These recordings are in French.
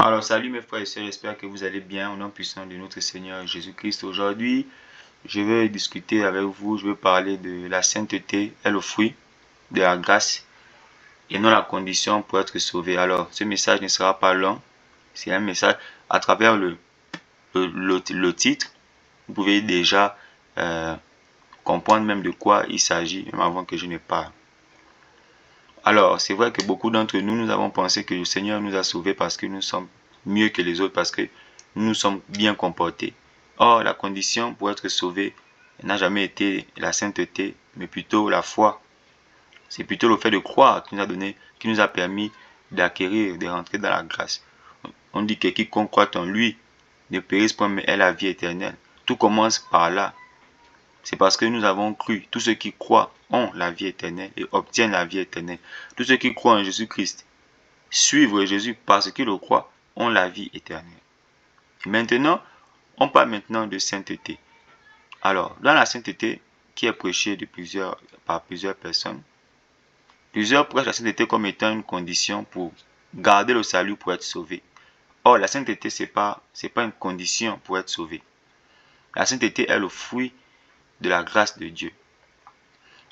Alors, salut mes frères et sœurs, j'espère que vous allez bien au nom puissant de notre Seigneur Jésus-Christ. Aujourd'hui, je vais discuter avec vous, je vais parler de la sainteté et le fruit de la grâce et non la condition pour être sauvé. Alors, ce message ne sera pas long, c'est un message à travers le titre. Vous pouvez déjà comprendre même de quoi il s'agit, même avant que je ne parle. Alors, c'est vrai que beaucoup d'entre nous, nous avons pensé que le Seigneur nous a sauvés parce que nous sommes mieux que les autres, parce que nous nous sommes bien comportés. Or, la condition pour être sauvé n'a jamais été la sainteté, mais plutôt la foi. C'est plutôt le fait de croire qui nous a donné, qui nous a permis d'acquérir, de rentrer dans la grâce. On dit que quiconque croit en lui ne périsse point, mais ait la vie éternelle. Tout commence par là. C'est parce que nous avons cru. Tous ceux qui croient ont la vie éternelle et obtiennent la vie éternelle. Tous ceux qui croient en Jésus-Christ, suivre Jésus parce qu'ils le croient, ont la vie éternelle. Et maintenant, on parle maintenant de sainteté. Alors, dans la sainteté qui est prêchée par plusieurs personnes, plusieurs prêchent la sainteté comme étant une condition pour garder le salut pour être sauvé. Or, la sainteté, ce n'est pas une condition pour être sauvé. La sainteté est le fruit de la grâce de Dieu.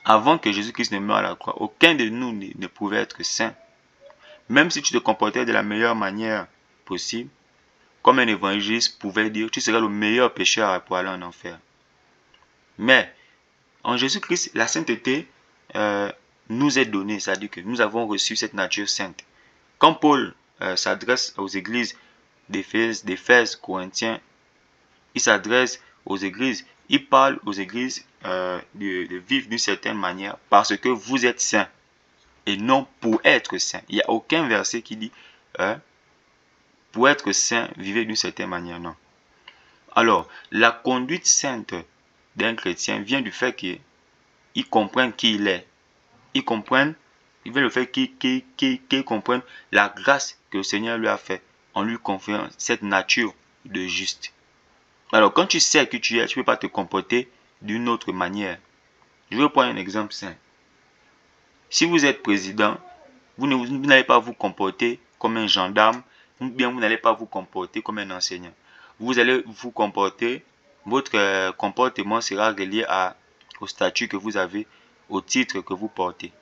Avant que Jésus-Christ ne meure à la croix, aucun de nous ne pouvait être saint. Même si tu te comportais de la meilleure manière possible, comme un évangéliste pouvait dire, tu serais le meilleur pécheur pour aller en enfer. Mais en Jésus-Christ, la sainteté nous est donnée, c'est-à-dire que nous avons reçu cette nature sainte. Quand Paul s'adresse aux églises d'Éphèse, Corinthiens, il s'adresse aux églises, il parle aux églises de vivre d'une certaine manière parce que vous êtes saints et non pour être saint. Il n'y a aucun verset qui dit pour être saint, vivez d'une certaine manière, non. Alors, la conduite sainte d'un chrétien vient du fait qu'il comprenne qui il est. Il vient du fait qu'il comprenne la grâce que le Seigneur lui a fait en lui confiant cette nature de juste. Alors, quand tu sais que tu es, tu ne peux pas te comporter d'une autre manière. Je vais prendre un exemple simple. Si vous êtes président, vous n'allez pas vous comporter comme un gendarme, ou bien vous n'allez pas vous comporter comme un enseignant. Vous allez vous comporter, votre comportement sera relié au statut que vous avez, au titre que vous portez.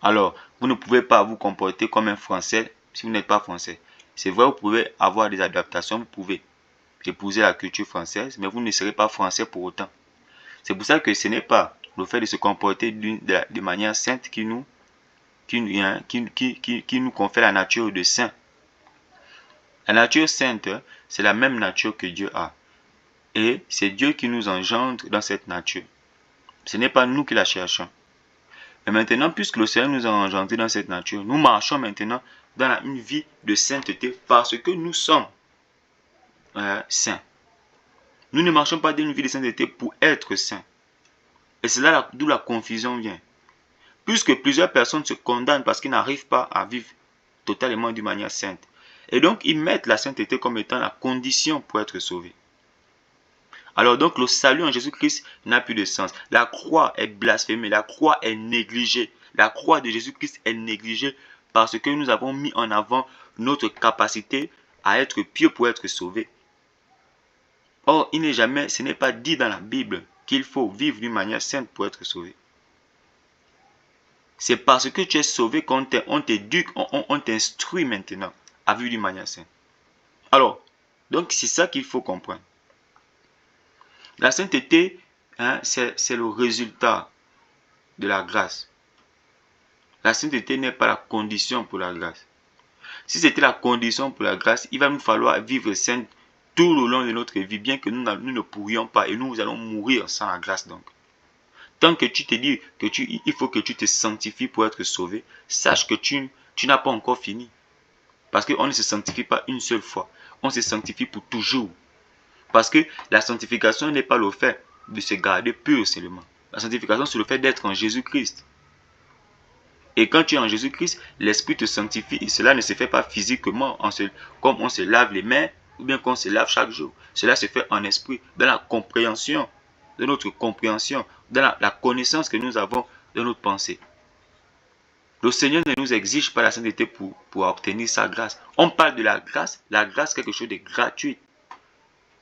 Alors, vous ne pouvez pas vous comporter comme un Français si vous n'êtes pas français. C'est vrai, vous pouvez avoir des adaptations, vous pouvez épouser la culture française, mais vous ne serez pas français pour autant. C'est pour ça que ce n'est pas le fait de se comporter de manière sainte qui nous confère la nature de saint. La nature sainte, c'est la même nature que Dieu a. Et c'est Dieu qui nous engendre dans cette nature. Ce n'est pas nous qui la cherchons. Et maintenant, puisque le Seigneur nous a engendrés dans cette nature, nous marchons maintenant dans une vie de sainteté parce que nous sommes saints. Nous ne marchons pas dans une vie de sainteté pour être saints. Et c'est là d'où la confusion vient. Puisque plusieurs personnes se condamnent parce qu'ils n'arrivent pas à vivre totalement d'une manière sainte. Et donc, ils mettent la sainteté comme étant la condition pour être sauvé. Alors donc, le salut en Jésus-Christ n'a plus de sens. La croix est blasphémée, la croix est négligée. La croix de Jésus-Christ est négligée parce que nous avons mis en avant notre capacité à être pieux pour être sauvé. Or, ce n'est pas dit dans la Bible qu'il faut vivre d'une manière sainte pour être sauvé. C'est parce que tu es sauvé qu'on t'éduque, on t'instruit maintenant à vivre d'une manière sainte. Alors, donc c'est ça qu'il faut comprendre. La sainteté, c'est le résultat de la grâce. La sainteté n'est pas la condition pour la grâce. Si c'était la condition pour la grâce, il va nous falloir vivre saint tout le long de notre vie, bien que nous ne pourrions pas et nous allons mourir sans la grâce donc. Tant que tu te dis il faut que tu te sanctifies pour être sauvé, sache que tu n'as pas encore fini. Parce qu'on ne se sanctifie pas une seule fois. On se sanctifie pour toujours. Parce que la sanctification n'est pas le fait de se garder pur seulement. La sanctification, c'est le fait d'être en Jésus-Christ. Et quand tu es en Jésus-Christ, l'Esprit te sanctifie. Et cela ne se fait pas physiquement, comme on se lave les mains, ou bien qu'on se lave chaque jour. Cela se fait en esprit, dans la compréhension, dans la connaissance que nous avons de notre pensée. Le Seigneur ne nous exige pas la sainteté pour obtenir sa grâce. On parle de la grâce quelque chose de gratuit.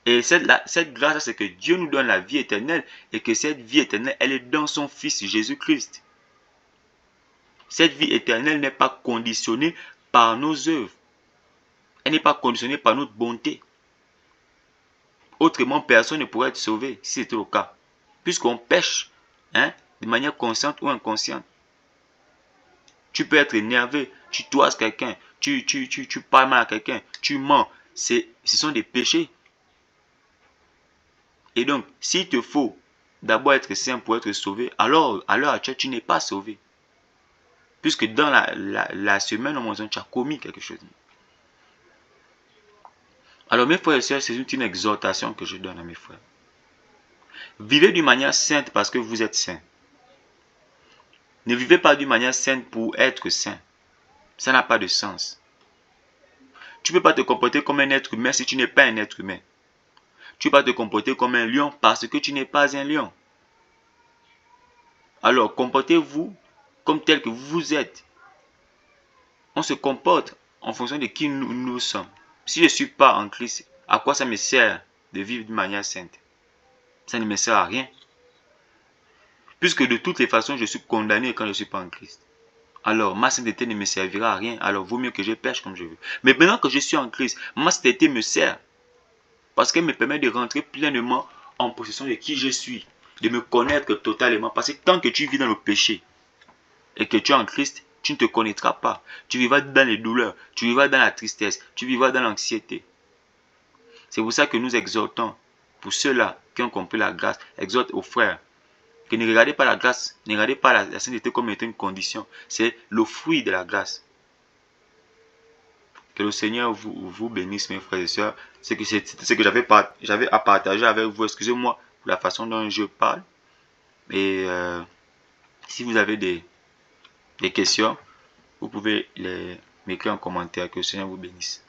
Et cette grâce, c'est que Dieu nous donne la vie éternelle et que cette vie éternelle, elle est dans son Fils Jésus-Christ. Cette vie éternelle n'est pas conditionnée par nos œuvres. Elle n'est pas conditionnée par notre bonté. Autrement, personne ne pourrait être sauvé si c'était le cas. Puisqu'on pêche de manière consciente ou inconsciente. Tu peux être énervé, tu toises quelqu'un, tu parles mal à quelqu'un, tu mens. Ce sont des péchés. Et donc, s'il te faut d'abord être saint pour être sauvé, alors à l'heure actuelle, tu n'es pas sauvé. Puisque dans la semaine, au moins, tu as commis quelque chose. Alors mes frères et sœurs, c'est une exhortation que je donne à mes frères. Vivez d'une manière sainte parce que vous êtes saints. Ne vivez pas d'une manière sainte pour être saint. Ça n'a pas de sens. Tu ne peux pas te comporter comme un être humain si tu n'es pas un être humain. Tu ne peux pas te comporter comme un lion parce que tu n'es pas un lion. Alors comportez-vous comme tel que vous êtes. On se comporte en fonction de qui nous sommes. Si je ne suis pas en Christ, à quoi ça me sert de vivre d'une manière sainte? Ça ne me sert à rien. Puisque de toutes les façons, je suis condamné quand je ne suis pas en Christ. Alors, ma sainteté ne me servira à rien. Alors, vaut mieux que je pêche comme je veux. Mais maintenant que je suis en Christ, ma sainteté me sert. Parce qu'elle me permet de rentrer pleinement en possession de qui je suis. De me connaître totalement. Parce que tant que tu vis dans le péché et que tu es en Christ, tu ne te connaîtras pas. Tu vivras dans les douleurs. Tu vivras dans la tristesse. Tu vivras dans l'anxiété. C'est pour ça que nous exhortons, pour ceux-là qui ont compris la grâce, exhorte aux frères, que ne regardez pas la grâce, ne regardez pas la sainteté comme étant une condition. C'est le fruit de la grâce. Que le Seigneur vous bénisse, mes frères et sœurs. C'est ce que j'avais à partager avec vous. Excusez-moi pour la façon dont je parle. Et si vous avez des questions, vous pouvez les m'écrire en commentaire. Que le Seigneur vous bénisse.